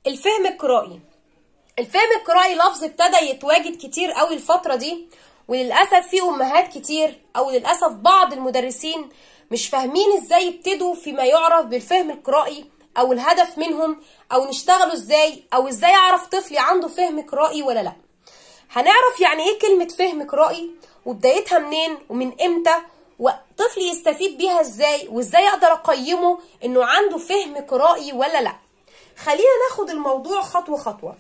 الفهم القرائي. الفهم القرائي لفظ ابتدى يتواجد كتير قوي الفترة دي، وللأسف في أمهات كتير أو للأسف بعض المدرسين مش فاهمين ازاي يبتدوا فيما يعرف بالفهم القرائي أو الهدف منهم أو نشتغلوا ازاي أو ازاي أعرف طفلي عنده فهم قرائي ولا لأ. هنعرف يعني ايه كلمة فهم قرائي وبدايتها منين ومن امتى وطفلي يستفيد بيها ازاي وازاي اقدر اقيمه انه عنده فهم قرائي ولا لا. خلينا ناخد الموضوع خطوة خطوة.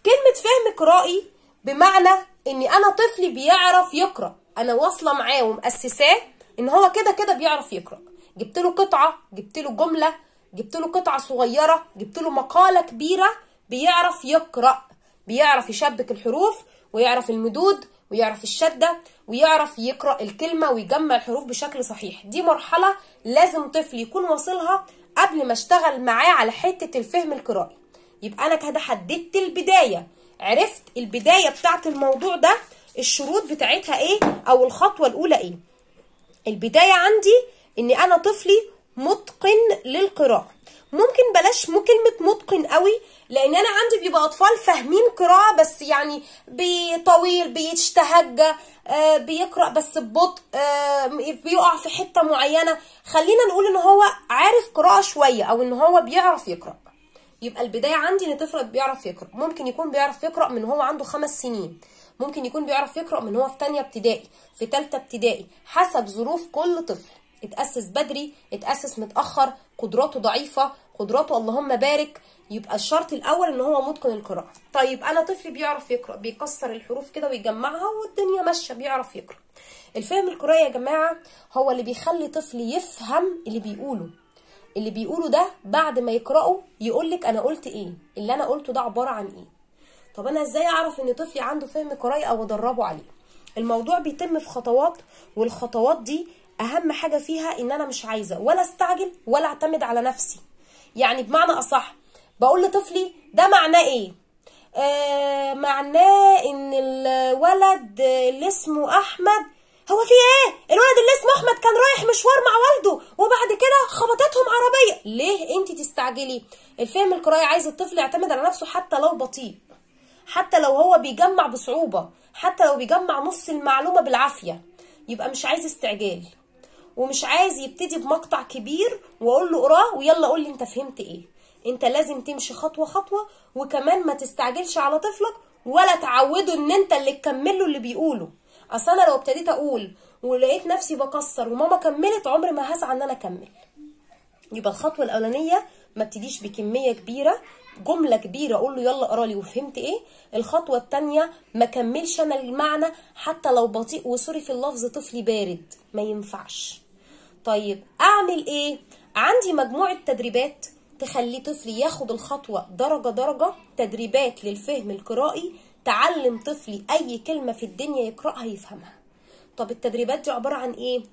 كلمة فهم قرائي بمعنى اني انا طفلي بيعرف يقرأ، انا واصلة معاه ومؤسساه ان هو كده كده بيعرف يقرأ. جبت له قطعة، جبت له جملة، جبت له قطعة صغيرة، جبت له مقالة كبيرة، بيعرف يقرأ، بيعرف يشبك الحروف ويعرف المدود ويعرف الشدة ويعرف يقرأ الكلمة ويجمع الحروف بشكل صحيح. دي مرحلة لازم طفل يكون واصلها قبل ما اشتغل معاه على حتة الفهم القرائي. يبقى انا كده حددت البداية، عرفت البداية بتاعت الموضوع ده، الشروط بتاعتها ايه او الخطوة الاولى ايه. البداية عندي اني انا طفلي متقن للقراءة. ممكن بلاش كلمة متقن قوي، لان انا عندي بيبقى اطفال فاهمين قراءة بس يعني بطويل، بيشتهج، بيقرأ بس ببطء، بيقع في حتة معينة. خلينا نقول ان هو عارف قراءة شوية او ان هو بيعرف يقرأ. يبقى البداية عندي ان طفل بيعرف يقرأ. ممكن يكون بيعرف يقرأ من هو عنده 5 سنين، ممكن يكون بيعرف يقرأ من هو في تانية ابتدائي، في تالتة ابتدائي، حسب ظروف كل طفل. اتأسس بدري، اتأسس متأخر، قدراته ضعيفة، قدراته اللهم بارك. يبقى الشرط الأول ان هو متقن القراءة. طيب أنا طفلي بيعرف يقرأ، بيكسر الحروف كده ويجمعها والدنيا ماشية، بيعرف يقرأ. الفهم القرائي يا جماعة هو اللي بيخلي طفلي يفهم اللي بيقوله. اللي بيقوله ده بعد ما يقرأه يقولك أنا قلت إيه، اللي أنا قلته ده عبارة عن إيه. طب أنا إزاي أعرف إن طفلي عنده فهم قرائي أو أدربه عليه؟ الموضوع بيتم في خطوات، والخطوات دي أهم حاجة فيها إن أنا مش عايزة ولا استعجل ولا اعتمد على نفسي. يعني بمعنى أصح بقول لطفلي ده معناه إيه؟ معناه إن الولد اللي اسمه أحمد، هو في ايه؟ الولد اللي اسمه احمد كان رايح مشوار مع والده وبعد كده خبطتهم عربيه. ليه انت تستعجلي؟ الفهم القرائي عايز الطفل يعتمد على نفسه حتى لو بطيء، حتى لو هو بيجمع بصعوبه، حتى لو بيجمع نص المعلومه بالعافيه. يبقى مش عايز استعجال، ومش عايز يبتدي بمقطع كبير واقول له اقراه ويلا قول لي انت فهمت ايه. انت لازم تمشي خطوه خطوه، وكمان ما تستعجلش على طفلك ولا تعوده ان انت اللي تكمل له اللي بيقوله. اصل انا لو ابتديت اقول ولقيت نفسي بكسر وماما كملت عمري ما هسعى ان انا اكمل. يبقى الخطوه الاولانيه ما ابتديش بكميه كبيره، جمله كبيره اقول له يلا اقرا لي وفهمت ايه. الخطوه الثانيه ما كملش انا المعنى حتى لو بطيء، وسوري في اللفظ طفلي بارد، ما ينفعش. طيب اعمل ايه؟ عندي مجموعه تدريبات تخلي طفلي ياخد الخطوه درجه درجه، تدريبات للفهم القرائي تعلم طفلي اي كلمه في الدنيا يقراها يفهمها. طب التدريبات دي عباره عن ايه؟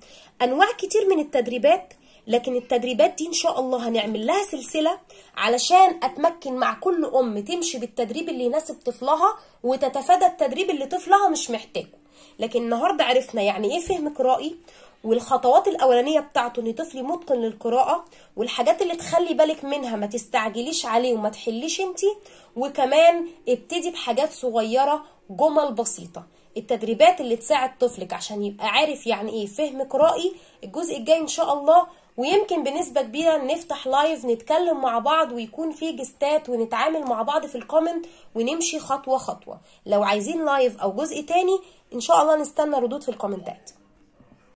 انواع كتير من التدريبات، لكن التدريبات دي ان شاء الله هنعمل لها سلسله علشان اتمكن مع كل ام تمشي بالتدريب اللي يناسب طفلها وتتفادى التدريب اللي طفلها مش محتاجه. لكن النهارده عرفنا يعني ايه فهم قرائي، والخطوات الاولانيه بتاعته ان طفلي متقن للقراءه، والحاجات اللي تخلي بالك منها ما تستعجليش عليه وما تحليش انتي، وكمان ابتدي بحاجات صغيره، جمل بسيطه، التدريبات اللي تساعد طفلك عشان يبقى عارف يعني ايه فهم قرائي. الجزء الجاي ان شاء الله، ويمكن بنسبه كبيره نفتح لايف نتكلم مع بعض ويكون في جستات ونتعامل مع بعض في الكومنت ونمشي خطوه خطوه. لو عايزين لايف او جزء تاني ان شاء الله نستنى ردود في الكومنتات.